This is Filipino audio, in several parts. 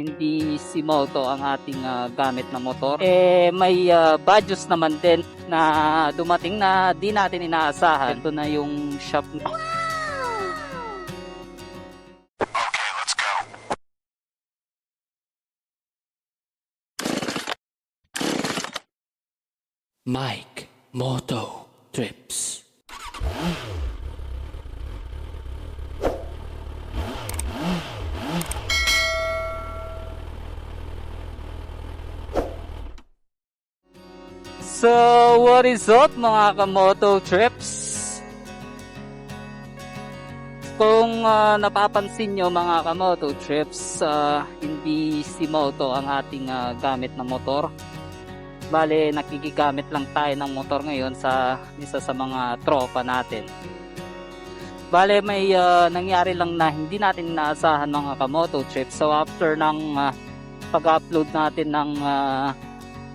Hindi si Moto ang ating gamit na motor. May badyos naman din na dumating na di natin inaasahan. Ito na yung shop. Mike Moto Trips. So, what is up mga kamoto trips? Kung napapansin nyo mga kamoto trips, hindi si Moto ang ating gamit na motor. Bale, nakikigamit lang tayo ng motor ngayon sa isa sa mga tropa natin. Bale, may nangyari lang na hindi natin inaasahan mga kamoto trips. So, after ng pag-upload natin ng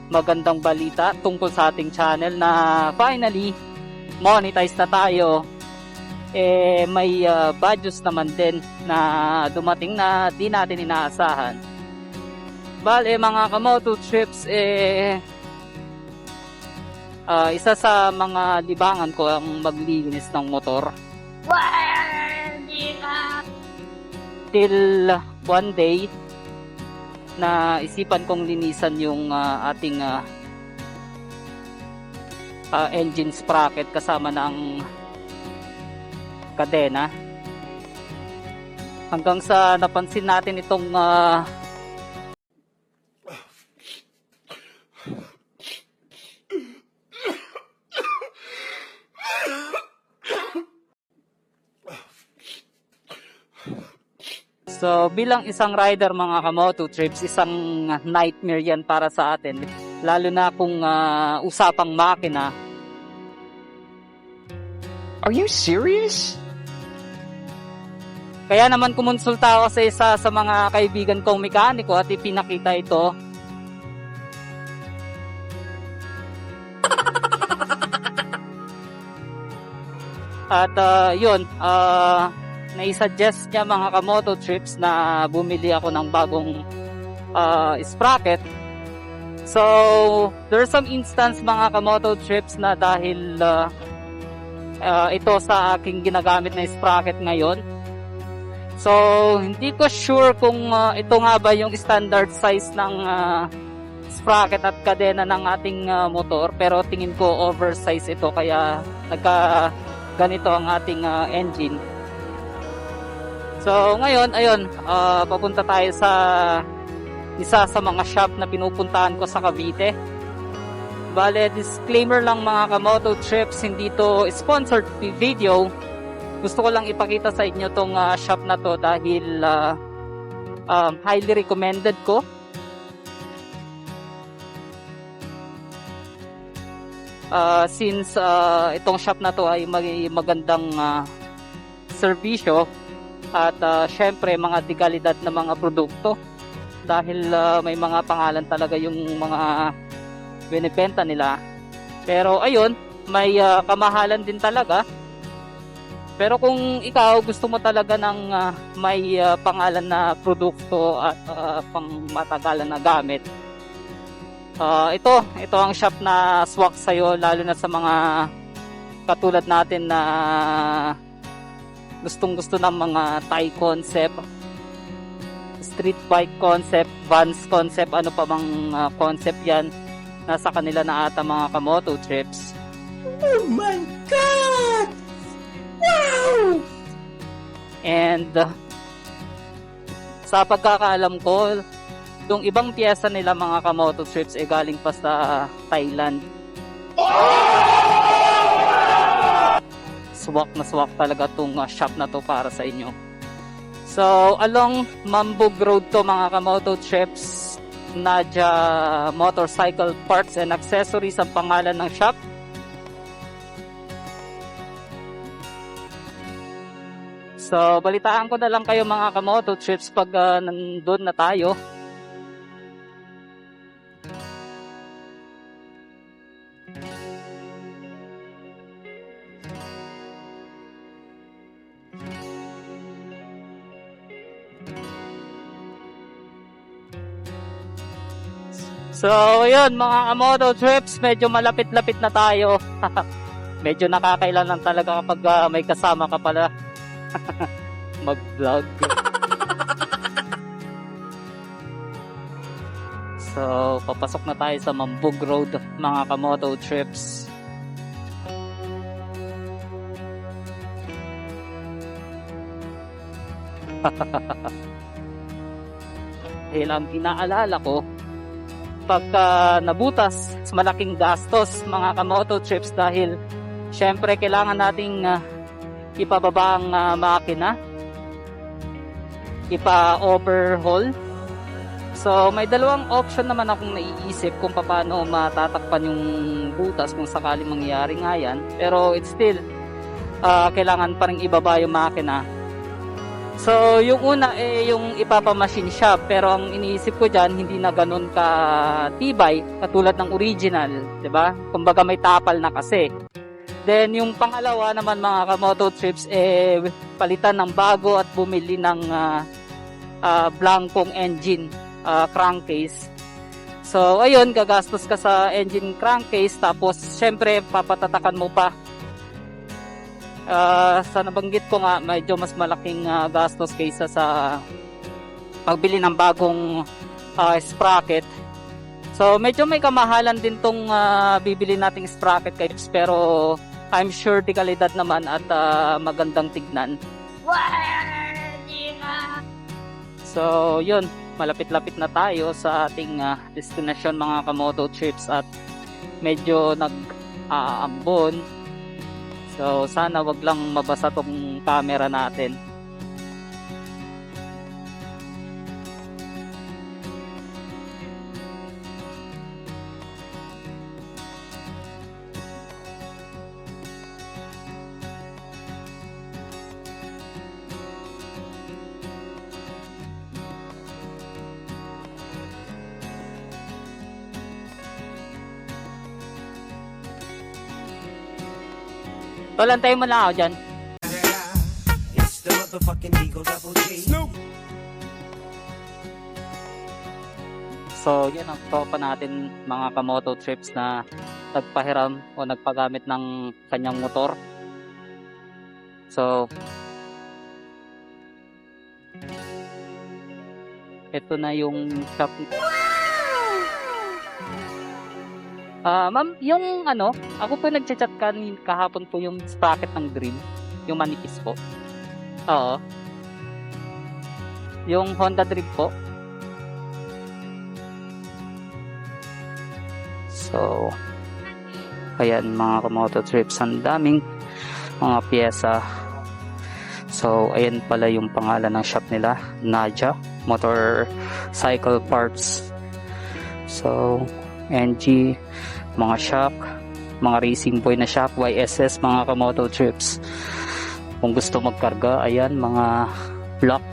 magandang balita tungkol sa ating channel na finally monetize na tayo, may badyos naman din na dumating na di natin inaasahan. Bale mga kamoto trips, isa sa mga libangan ko ang maglinis ng motor. Till one day na isipan kong linisan yung ating engine sprocket kasama ng kadena, hanggang sa napansin natin itong so bilang isang rider mga kamoto trips, isang nightmare yan para sa atin, lalo na kung usapang makina. Are you serious? Kaya naman kumonsulta ako sa isa sa mga kaibigan kong mekaniko at ipinakita ito. At yun, naisuggest niya mga kamoto trips na bumili ako ng bagong sprocket. So, there's some instance mga kamoto trips na dahil ito sa aking ginagamit na sprocket ngayon. So, hindi ko sure kung ito nga ba yung standard size ng sprocket at kadena ng ating motor. Pero tingin ko oversize ito kaya nagka ganito ang ating engine. So, ngayon, ayun, papunta tayo sa isa sa mga shop na pinupuntahan ko sa Cavite. Bale, disclaimer lang mga kamoto trips, hindi to sponsored video. Gusto ko lang ipakita sa inyo tong shop na to dahil highly recommended ko. Since itong shop na to ay may magandang serbisyo at syempre mga dekalidad na mga produkto, dahil may mga pangalan talaga yung mga binibenta nila. Pero ayun, may kamahalan din talaga. Pero kung ikaw gusto mo talaga ng may pangalan na produkto at pang matagalan na gamit, ito ang shop na swak sa'yo, lalo na sa mga katulad natin na gustong gusto ng mga Thai concept, street bike concept, vans concept, ano pa bang concept yan, nasa kanila na ata mga kamoto trips. Oh my God! Wow! And sa pagkakaalam ko, yung ibang piyesa nila mga kamoto trips galing pa sa Thailand. Swak na swak talaga tong shop na to para sa inyo. So, along Mambog Road to mga kamoto trips, Nadja Motorcycle Parts and Accessories ang pangalan ng shop. So, balitaan ko na lang kayo mga kamoto trips pag nandun na tayo. So, yun mga kamoto trips, medyo malapit-lapit na tayo. Medyo nakakailan lang talaga kapag may kasama ka pala mag-vlog. So, papasok na tayo sa Mambug Road, mga kamoto trips. Dahil ang inaalala ko, pagka nabutas, malaking gastos mga kamoto trips dahil syempre kailangan nating ipababa ang makina, ipa-overhaul. So may dalawang option naman akong naiisip kung paano matatakpan yung butas kung sakaling mangyari nga yan. Pero it's still, kailangan pa rin ibaba yung makina. So yung una yung ipapamachine shop, pero ang iniisip ko dyan hindi na ganun ka tibay katulad ng original, 'di ba? Kumbaga may tapal na kasi. Then yung pangalawa naman mga kamoto trips palitan ng bago at bumili ng blankong engine crankcase. So ayun, gagastos ka sa engine crankcase, tapos syempre papatatakan mo pa. Sa nabanggit ko nga, medyo mas malaking gastos kaysa sa pagbili ng bagong sprocket. So medyo may kamahalan din tong bibili nating sprocket guys, pero I'm sure di kalidad naman at magandang tignan. So yun, malapit-lapit na tayo sa ating destination mga kamoto trips at medyo nag-aambon. So sana wag lang mabasa tong camera natin. Tol, antayin mo lang ako dyan. It's the motherfucking Eagle Double G. So, yan ang tropa natin mga kamoto trips na nagpahiram o nagpagamit ng kanyang motor. So, ito na yung shop. Ma'am, yung ako po nagchat-chat kahapon po yung sprocket ng Dream, yung manipis po. Oo. Yung Honda Dream po. So, ayan mga kamoto trips, ang daming mga pyesa. So, ayan pala yung pangalan ng shop nila, Naja Motorcycle Parts. So, NG, mga shock, mga racing boy na shock, YSS mga kamoto trips. Kung gusto magkarga, ayan mga block.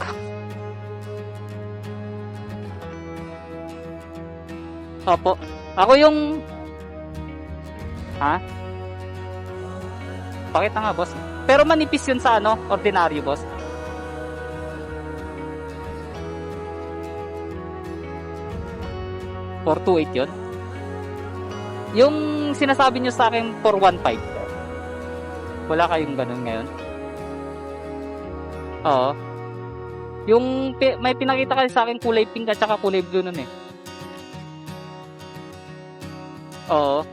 Opo, ako yung pakita nga boss, pero manipis yun sa ordinaryo boss. $428 yun. Yung sinasabi nyo sa akin $415, wala kayong ganun ngayon? Oo. Yung may pinakita kasi sa akin kulay pink at saka kulay blue nun eh. Oo.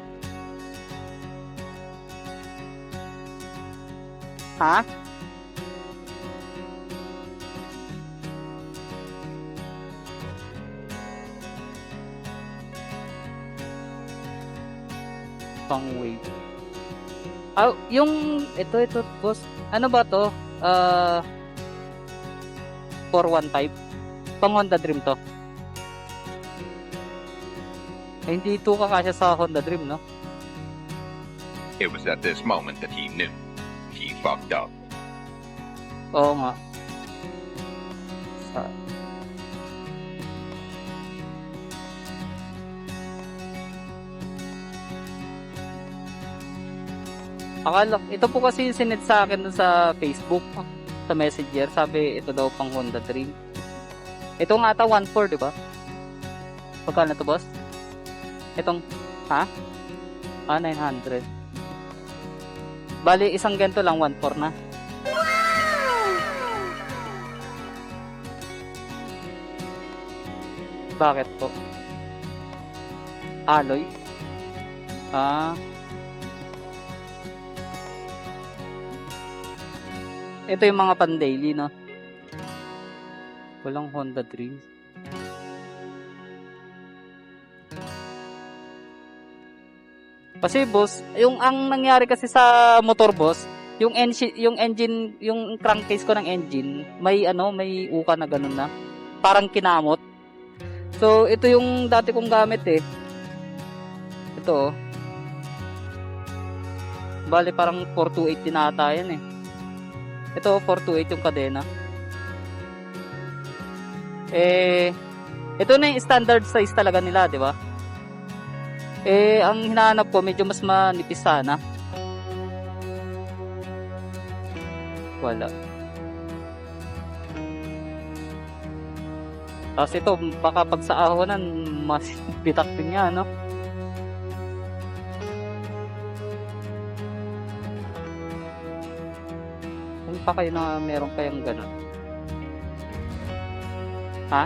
Ha? Pang wave. Yung ito boss. Ano ba to? 415. Pang Honda Dream to. Hindi ito kakasya sa Honda Dream, no? It was at this moment that he knew he fucked up. Oo nga. Akala, ito po kasi yung sinend sa akin sa Facebook, sa Messenger. Sabi, ito daw pang Honda Dream. Ito nga ata 1.4, di ba? Pagkano to, boss? Itong, ha? 900. Bali, isang ganito lang, 1.4 na. Bakit po? Alloy? Ah. Ito yung mga pan-daily, no? Walang Honda Dream. Kasi boss, yung ang nangyari kasi sa motor boss, yung engine, yung crankcase ko ng engine, may uka na ganun na. Parang kinamot. So, ito yung dati kong gamit eh. Ito oh. Bale, parang 428 din ata yan eh. Ito, 428 yung kadena. Ito na yung standard size talaga nila, di ba? Ang hinahanap ko, medyo mas manipis sana. Wala. Tapos ito, baka pag sa ahonan, mas bitak din niya, no? Kung pa kayo na meron kayong gano'n. Ha?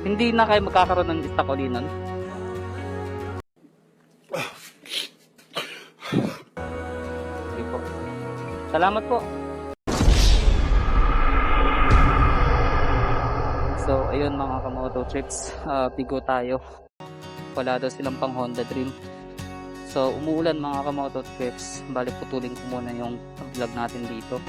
Hindi na kayo magkakaroon ng stock uli nun? Sige po. Salamat po. So, ayun mga kamoto trips, bigo tayo. Wala daw silang pang Honda Dream. So, umuulan mga kamoto trips. Balik putulin ko muna yung vlog natin dito.